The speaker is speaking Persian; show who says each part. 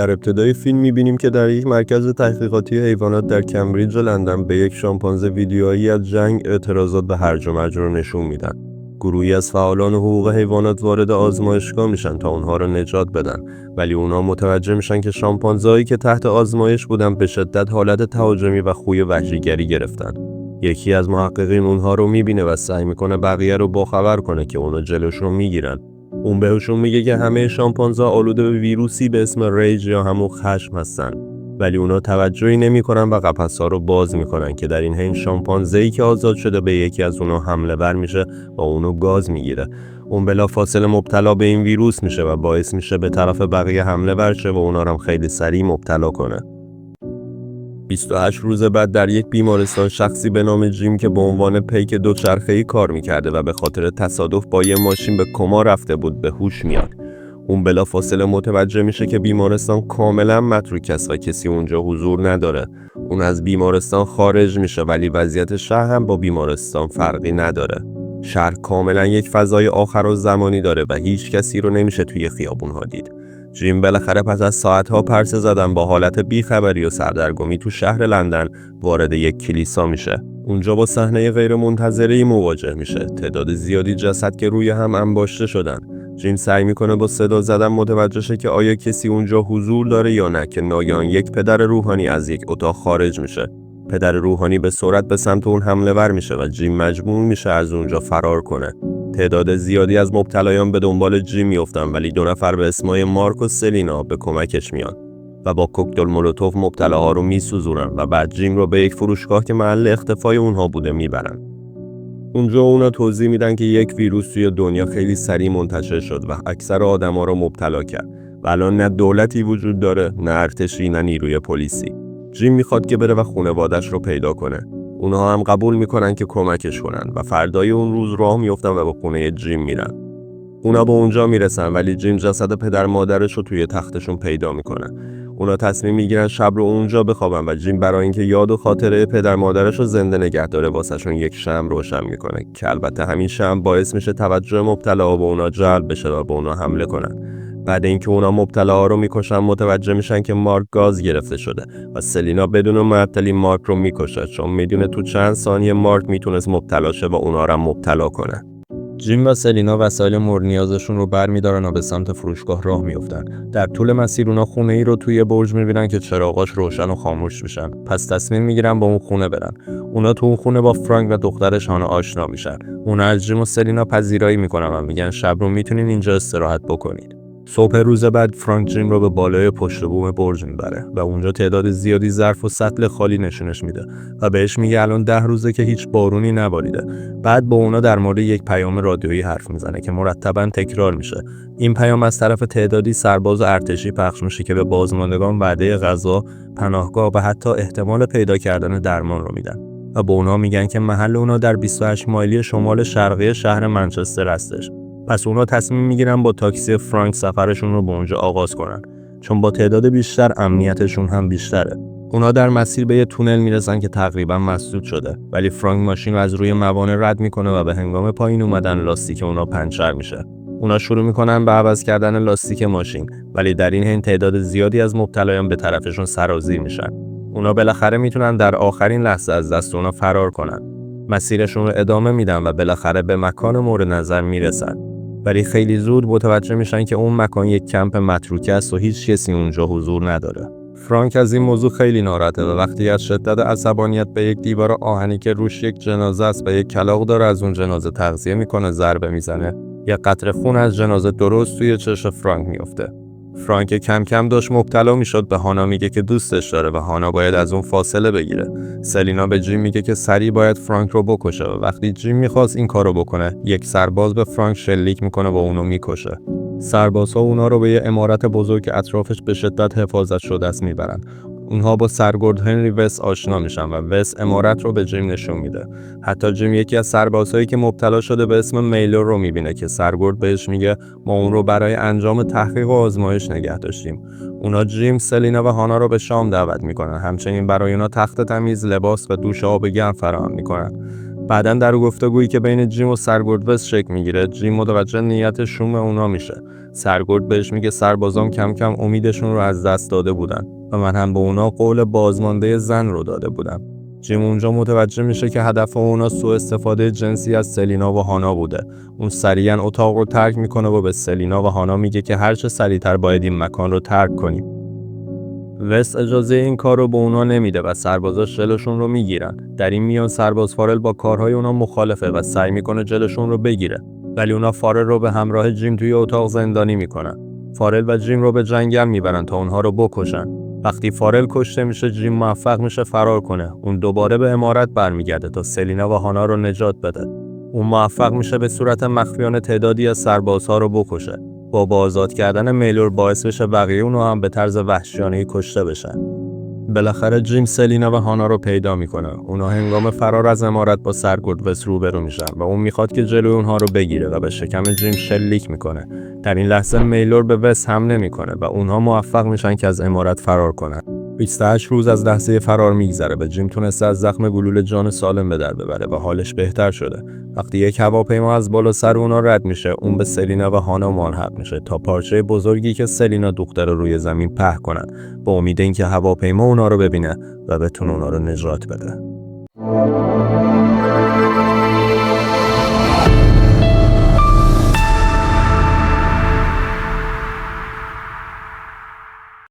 Speaker 1: در ابتدای فیلم می‌بینیم که در یک مرکز تحقیقاتی حیوانات در کمبریج لندن به یک شامپانزه ویدیویی از جنگ، اعتراضات و هرج و مرج رو نشون میدن. گروهی از فعالان حقوق حیوانات وارد آزمایشگاه میشن تا اونها رو نجات بدن، ولی اونها متوجه میشن که شامپانزه‌هایی که تحت آزمایش بودن به شدت حالت تهاجمی و خوی وحشیگری گرفتن. یکی از محققین اونها رو میبینه و سعی میکنه بقیه رو باخبر کنه که اونا جلوش رو میگیرن. اون بهشون میگه که همه شامپانزه‌ها آلوده به ویروسی به اسم ریج یا همون خشم هستن، ولی اونا توجهی نمیکنن و قفس‌ها رو باز میکنن که در این حین شامپانزه‌ای که آزاد شده به یکی از اونها حمله ور میشه و اونو گاز میگیره. اون بلافاصله مبتلا به این ویروس میشه و باعث میشه به طرف بقیه حمله ور شه و اونا رو هم خیلی سریع مبتلا کنه. 28 روز بعد در یک بیمارستان شخصی به نام جیم که به عنوان پیک دوچرخه‌ای کار میکرده و به خاطر تصادف با یه ماشین به کما رفته بود به هوش میاد. اون بلافاصله متوجه میشه که بیمارستان کاملا متروک است و کسی اونجا حضور نداره. اون از بیمارستان خارج میشه ولی وضعیت شهر هم با بیمارستان فرقی نداره. شهر کاملا یک فضای آخرالزمانی داره و هیچ کسی رو نمیشه توی خیابون‌ها دید. جیم بالاخره پس از ساعتها پرسه زدن با حالت بیخبری و سردرگمی تو شهر لندن وارد یک کلیسا میشه. اونجا با صحنه غیر منتظره‌ای مواجه میشه. تعداد زیادی جسد که روی هم انباشته شدن. جیم سعی میکنه با صدا زدن متوجه شه که آیا کسی اونجا حضور داره یا نه که ناگهان یک پدر روحانی از یک اتاق خارج میشه. پدر روحانی به سرعت به سمت اون حمله ور میشه و جیم مجبور میشه از اونجا فرار کنه. تعداد زیادی از مبتلایان به دنبال جیم میافتن ولی 2 نفر به اسمای مارک و سلینا به کمکش میان و با کوکتل مولوتوف مبتلاها رو میسوزونن و بعد جیم رو به یک فروشگاه که محل اختفای اونها بوده میبرن. اونجا اونا توضیح میدن که یک ویروس توی دنیا خیلی سریع منتشر شد و اکثر آدما رو مبتلا کرد و الان نه دولتی وجود داره، نه ارتشی، نه نیروی پلیسی. جیم میخواد که بره و خانواده‌اش رو پیدا کنه. اونها هم قبول میکنن که کمکش کنن و فردای اون روز راه میافتن و به خونه جیم میرن. اونا به اونجا میرسن ولی جیم جسد پدر مادرش رو توی تختشون پیدا میکنه. اونا تصمیم میگیرن شب رو اونجا بخوابن و جیم برای اینکه یاد و خاطره پدر مادرش رو زنده نگه داره واسهشون یک شمع روشن میکنه که البته همین شمع باعث میشه توجه مبتلا به اونا جلب بشه و به اونا حمله کنن. بعد اینکه اونا مبتلا رو میکشن متوجه میشن که مارک گاز گرفته شده و سلینا بدون معطلی مارک رو میکشه چون میدونه تو چند ثانیه مارک میتونست مبتلا شه و اونا رو مبتلا کنه. جیم و سلینا وسایل مورد نیازشون رو برمی‌دارن و به سمت فروشگاه راه میافتن. در طول مسیر اونا خونه‌ای رو توی برج می‌بینن که چراغاش روشن و خاموش میشن. پس تصمیم میگیرن با اون خونه برن. اونا تو اون خونه با فرانک و دخترش هانا آشنا میشن. اونا از جیم و سلینا پذیرایی میکنن و میگن شب رو میتونین اینجا استراحت بکنید. صبح روز بعد فرانک جیم رو به بالای پشت بوم برج میبره و اونجا تعداد زیادی ظرف و سطل خالی نشونش میده و بهش میگه الان 10 روزه که هیچ بارونی نباریده. بعد با اونا در مورد یک پیام رادیویی حرف میزنه که مرتباً تکرار میشه. این پیام از طرف تعدادی سرباز ارتشی پخش میشه که به بازماندگان وعده غذا، پناهگاه و حتی احتمال پیدا کردن درمان رو میدن و به اونا میگن که محل اونا در 28 مایلی شمال شرقی شهر منچستر هستش. پس اونا تصمیم میگیرن با تاکسی فرانک سفرشون رو به اونجا آغاز کنن چون با تعداد بیشتر امنیتشون هم بیشتره. اونا در مسیر به یه تونل میرسن که تقریبا مسدود شده ولی فرانک ماشین رو از روی موانع رد میکنه و به هنگام پایین اومدن لاستیک اونا پنچر میشه. اونا شروع میکنن به عوض کردن لاستیک ماشین ولی در این حین تعداد زیادی از مبتلایان به طرفشون سرازیر میشن. اونا بالاخره میتونن در آخرین لحظه از دست اونا فرار کنن. مسیرشون رو ادامه میدن و بالاخره به مکان مورد نظر میرسن. ولی خیلی زود متوجه میشن که اون مکان یک کمپ متروکه است و هیچ کسی اونجا حضور نداره. فرانک از این موضوع خیلی ناراحته و وقتی از شدت عصبانیت به یک دیوار آهنی که روش یک جنازه است و یک کلاغ داره از اون جنازه تغذیه میکنه ضربه میزنه. یک قطره خون از جنازه درست توی چشم فرانک میفته. فرانک کم کم داشت مبتلا میشد. به هانا میگه که دوستش داره و هانا باید از اون فاصله بگیره. سلینا به جیم میگه که سریع باید فرانک رو بکشه و وقتی جیم میخواست این کارو بکنه یک سرباز به فرانک شلیک میکنه و اونو میکشه. سربازها اونا رو به یه عمارت بزرگ که اطرافش به شدت حفاظت شده است میبرن. اونها با سرگرد هنری وس آشنا میشن و وس عمارت رو به جیم نشون میده. حتی جیم یکی از سربازهایی که مبتلا شده به اسم میلور رو میبینه که سرگرد بهش میگه ما اون رو برای انجام تحقیق و آزمایش نگه داشتیم. اونا جیم، سلینا و هانا رو به شام دعوت میکنن. همچنین برای اونا تخت تمیز، لباس و دوش آب گرم فراهم میکنن. بعداً در گفتگویی که بین جیم و سرگرد وست شکل میگیره، جیم متوجه نیت شوم اونا میشه. سرگرد بهش میگه سربازام کم کم امیدشون رو از دست داده بودن و من هم به اونا قول بازمانده زن رو داده بودم. جیم اونجا متوجه میشه که هدف اونا سوء استفاده جنسی از سلینا و هانا بوده. اون سریعاً اتاق رو ترک میکنه و به سلینا و هانا میگه که هر چه سریعتر باید این مکان رو ترک کنیم. وست اجازه این کار رو به اونا نمیده و سربازا شلشون رو میگیرن. در این میان سرباز فارل با کارهای اونا مخالفه و سعی میکنه جلشون رو بگیره، ولی اونا فارل رو به همراه جیم توی اتاق زندانی میکنن. فارل و جیم رو به جنگل میبرن تا اونها رو بکشن. وقتی فارل کشته میشه، جیم موفق میشه فرار کنه. اون دوباره به عمارت برمیگرده تا سلینا و هانا رو نجات بده. اون موفق میشه به صورت مخفیانه تعدادی از سربازها رو بکشه. با آزاد کردن میلور باعث بشه بقیه اونها هم به طرز وحشیانه‌ای کشته بشن. بالاخره جیم سلینا و هانا رو پیدا میکنه. اونا هنگام فرار از عمارت با سرگرد وست روبرو میشن و اون میخواد که جلوی اونها رو بگیره و به شکم جیم شلیک میکنه. در این لحظه میلور به وست حمله میکنه و اونها موفق میشن که از عمارت فرار کنن. 28 روز از لحظه فرار میگذره و جیم تونسته از زخم گلوله جان سالم به در ببره و حالش بهتر شده. وقتی یک هواپیما از بالا سر اونا رد میشه، اون به سلینا و هانا ملحق میشه تا پارچه بزرگی که سلینا دوخته رو روی زمین پهن کنن، با امید اینکه هواپیما اونا رو ببینه و بتونه اونا رو نجات بده.